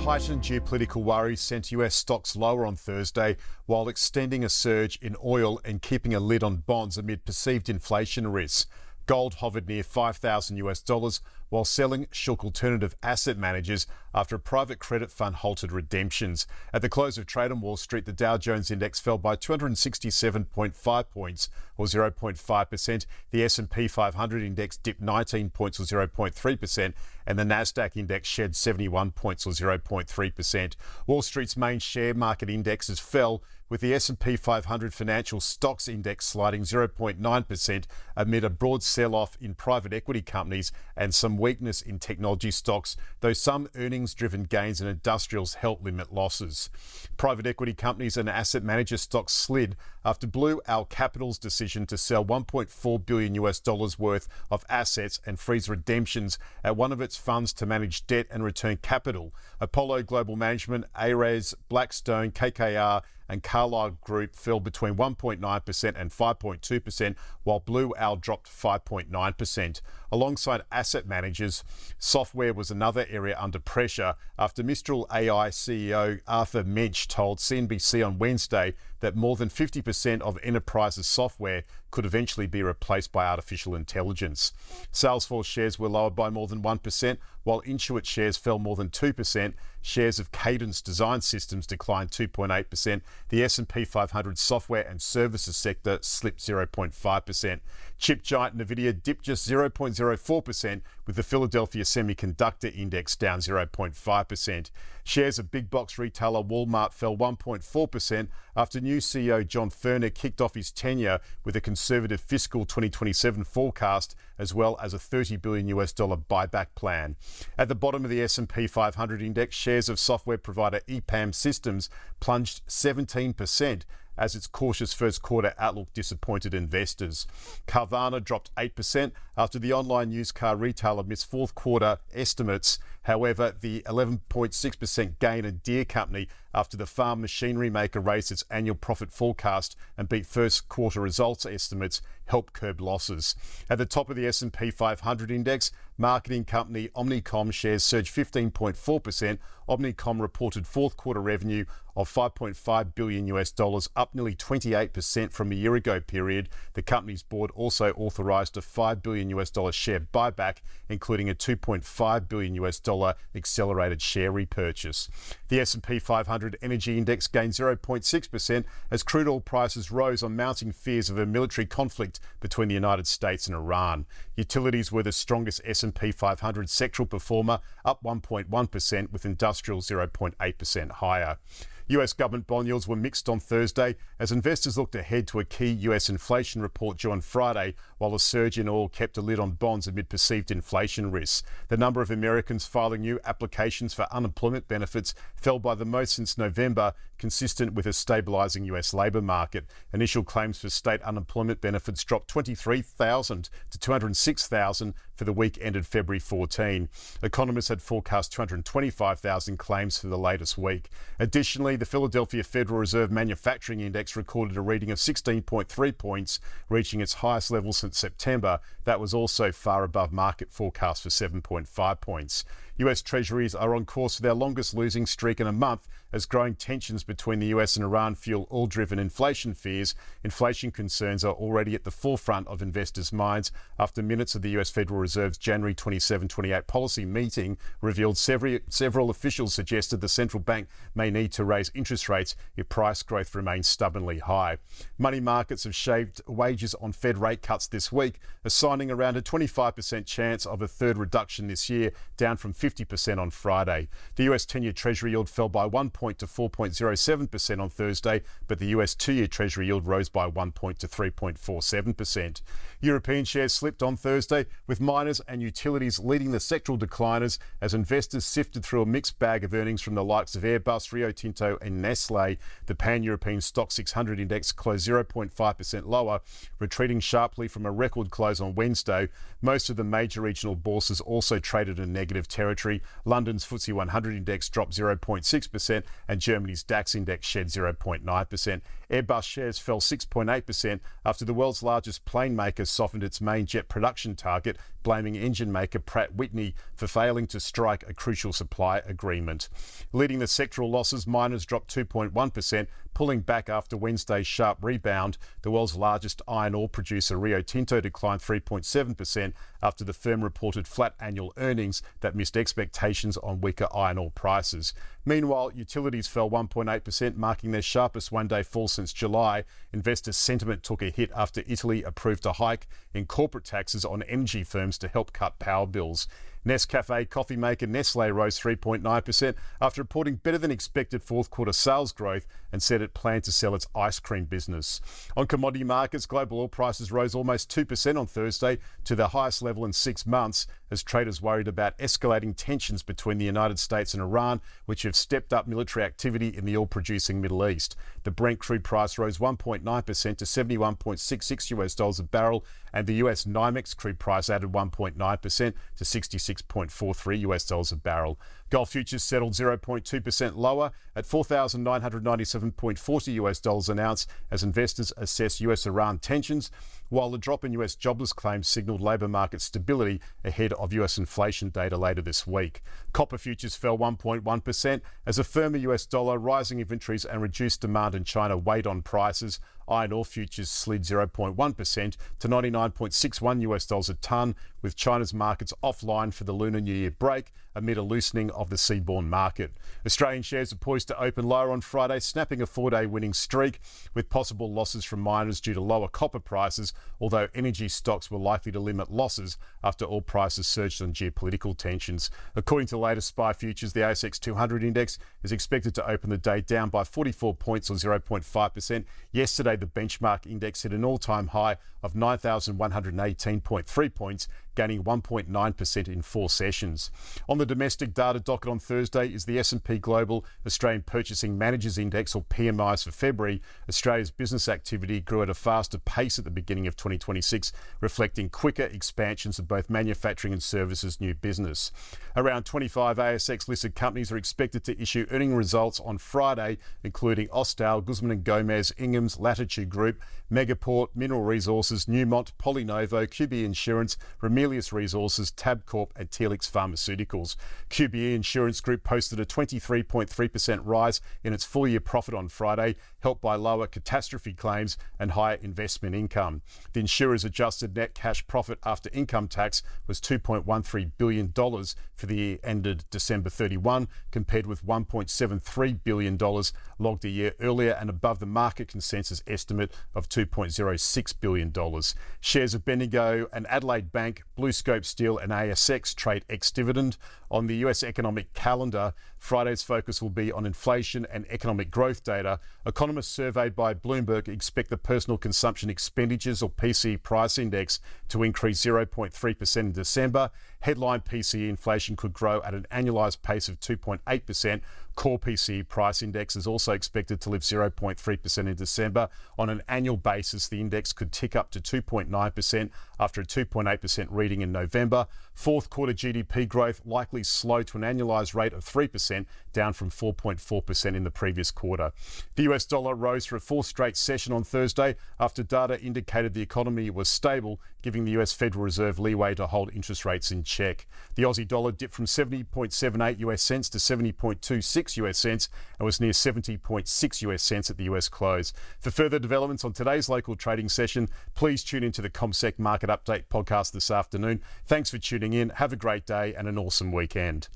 Heightened geopolitical worries sent US stocks lower on Thursday, while extending a surge in oil and keeping a lid on bonds amid perceived inflation risks. Gold hovered near $5,000, while selling shook alternative asset managers after a private credit fund halted redemptions. At the close of trade on Wall Street, the Dow Jones index fell by 267.5 points, or 0.5%. The S&P 500 index dipped 19 points, or 0.3%, and the Nasdaq index shed 71 points, or 0.3%. Wall Street's main share market indexes fell, with the S&P 500 Financial Stocks Index sliding 0.9% amid a broad sell-off in private equity companies and some weakness in technology stocks, though some earnings-driven gains in industrials helped limit losses. Private equity companies and asset manager stocks slid after Blue Owl Capital's decision to sell $1.4 billion worth of assets and freeze redemptions at one of its funds to manage debt and return capital. Apollo Global Management, Ares, Blackstone, KKR, and Carlyle Group fell between 1.9% and 5.2%, while Blue Owl dropped 5.9%. Alongside asset managers, software was another area under pressure after Mistral AI CEO Arthur Mensch told CNBC on Wednesday that more than 50% of enterprises' software could eventually be replaced by artificial intelligence. Salesforce shares were lower by more than 1%, while Intuit shares fell more than 2%. Shares of Cadence Design Systems declined 2.8%. The S&P 500 software and services sector slipped 0.5%. Chip giant Nvidia dipped just 0.04%, with the Philadelphia Semiconductor Index down 0.5%. Shares of big box retailer Walmart fell 1.4% after new CEO John Furner kicked off his tenure with a conservative fiscal 2027 forecast, as well as a $30 billion buyback plan. At the bottom of the S&P 500 index, shares of software provider EPAM Systems plunged 17% as its cautious first quarter outlook disappointed investors. Carvana dropped 8% after the online used car retailer missed fourth quarter estimates. However, the 11.6% gain in Deere Company after the farm machinery maker raised its annual profit forecast and beat first quarter results estimates helped curb losses. At the top of the S&P 500 index, marketing company Omnicom shares surged 15.4%. Omnicom reported fourth quarter revenue of $5.5 billion, up nearly 28% from a year ago period. The company's board also authorized a $5 billion share buyback, including a $2.5 billion accelerated share repurchase. The S&P 500 energy index gained 0.6% as crude oil prices rose on mounting fears of a military conflict between the United States and Iran. Utilities were the strongest S&P 500 sectoral performer, up 1.1%, with industrial 0.8% higher. US government bond yields were mixed on Thursday as investors looked ahead to a key US inflation report due on Friday, while a surge in oil kept a lid on bonds amid perceived inflation risks. The number of Americans filing new applications for unemployment benefits fell by the most since November, consistent with a stabilising US labour market. Initial claims for state unemployment benefits dropped 23,000 to 206,000 for the week ended February 14. Economists had forecast 225,000 claims for the latest week. Additionally, the Philadelphia Federal Reserve Manufacturing Index recorded a reading of 16.3 points, reaching its highest level since September. That was also far above market forecast for 7.5 points. US Treasuries are on course for their longest losing streak in a month as growing tensions between the US and Iran fuel oil-driven inflation fears. Inflation concerns are already at the forefront of investors' minds after minutes of the US Federal Reserve's January 27-28 policy meeting revealed several officials suggested the central bank may need to raise interest rates if price growth remains stubbornly high. Money markets have shaved wages on Fed rate cuts this week, assigning around a 25% chance of a third reduction this year, down from 50% on Friday. The US 10-year Treasury yield fell by 1 point to 4.07% on Thursday, but the US 2-year Treasury yield rose by 1 point to 3.47%. European shares slipped on Thursday, with miners and utilities leading the sectoral decliners as investors sifted through a mixed bag of earnings from the likes of Airbus, Rio Tinto and Nestle. The Pan-European Stock 600 index closed 0.5% lower, retreating sharply from a record close on Wednesday. Most of the major regional bourses also traded in negative territory. London's FTSE 100 index dropped 0.6% and Germany's DAX index shed 0.9%. Airbus shares fell 6.8% after the world's largest plane maker softened its main jet production target, blaming engine maker Pratt Whitney for failing to strike a crucial supply agreement. Leading the sectoral losses, miners dropped 2.1%, pulling back after Wednesday's sharp rebound. The world's largest iron ore producer, Rio Tinto, declined 3.7% after the firm reported flat annual earnings that missed expectations on weaker iron ore prices. Meanwhile, utilities fell 1.8%, marking their sharpest one-day fall since July. Investor sentiment took a hit after Italy approved a hike in corporate taxes on energy firms to help cut power bills. Nescafe coffee maker Nestlé rose 3.9% after reporting better than expected fourth quarter sales growth and said it planned to sell its ice cream business. On commodity markets, global oil prices rose almost 2% on Thursday to their highest level in 6 months as traders worried about escalating tensions between the United States and Iran, which have stepped up military activity in the oil-producing Middle East. The Brent crude price rose 1.9% to $71.66 a barrel, and the US NYMEX crude price added 1.9% to $66.43 a barrel. Gulf futures settled 0.2% lower at $4,997.40 an ounce as investors assess US-Iran tensions, while the drop in US jobless claims signalled labour market stability ahead of US inflation data later this week. Copper futures fell 1.1% as a firmer US dollar, rising inventories and reduced demand in China weighed on prices. Iron ore futures slid 0.1% to $99.61 a tonne, with China's markets offline for the Lunar New Year break amid a loosening of the seaborne market. Australian shares are poised to open lower on Friday, snapping a 4-day winning streak, with possible losses from miners due to lower copper prices, although energy stocks were likely to limit losses after oil prices surged on geopolitical tensions. According to the latest SPI futures, the ASX 200 index is expected to open the day down by 44 points or 0.5%. Yesterday, the benchmark index hit an all-time high of 9,118.3 points, gaining 1.9% in 4 sessions. On the domestic data docket on Thursday is the S&P Global Australian Purchasing Managers Index, or PMIs, for February. Australia's business activity grew at a faster pace at the beginning of 2026, reflecting quicker expansions of both manufacturing and services new business. Around 25 ASX-listed companies are expected to issue earning results on Friday, including Austal, Guzman & Gomez, Inghams, Latitude Group, Megaport, Mineral Resources, Newmont, Polynovo, QBE Insurance, Ramelius Resources, Tabcorp and Telix Pharmaceuticals. QBE Insurance Group posted a 23.3% rise in its full-year profit on Friday, helped by lower catastrophe claims and higher investment income. The insurer's adjusted net cash profit after income tax was $2.13 billion for the year ended December 31, compared with $1.73 billion logged a year earlier and above the market consensus estimate of $2.06 billion. Shares of Bendigo and Adelaide Bank, BlueScope Steel and ASX trade ex-dividend. On the US economic calendar, Friday's focus will be on inflation and economic growth data. Economists surveyed by Bloomberg expect the personal consumption expenditures, or PCE price index, to increase 0.3% in December. Headline PCE inflation could grow at an annualised pace of 2.8%. Core PCE price index is also expected to lift 0.3% in December. On an annual basis, the index could tick up to 2.9% after a 2.8% reading in November. Fourth quarter GDP growth likely slow to an annualised rate of 3%, down from 4.4% in the previous quarter. The US dollar rose for a 4th straight session on Thursday after data indicated the economy was stable, giving the US Federal Reserve leeway to hold interest rates in check. The Aussie dollar dipped from 70.78 US cents to 70.26 US cents and was near 70.6 US cents at the US close. For further developments on today's local trading session, please tune into the CommSec Market Update podcast this afternoon. Thanks for tuning in. Have a great day and an awesome weekend.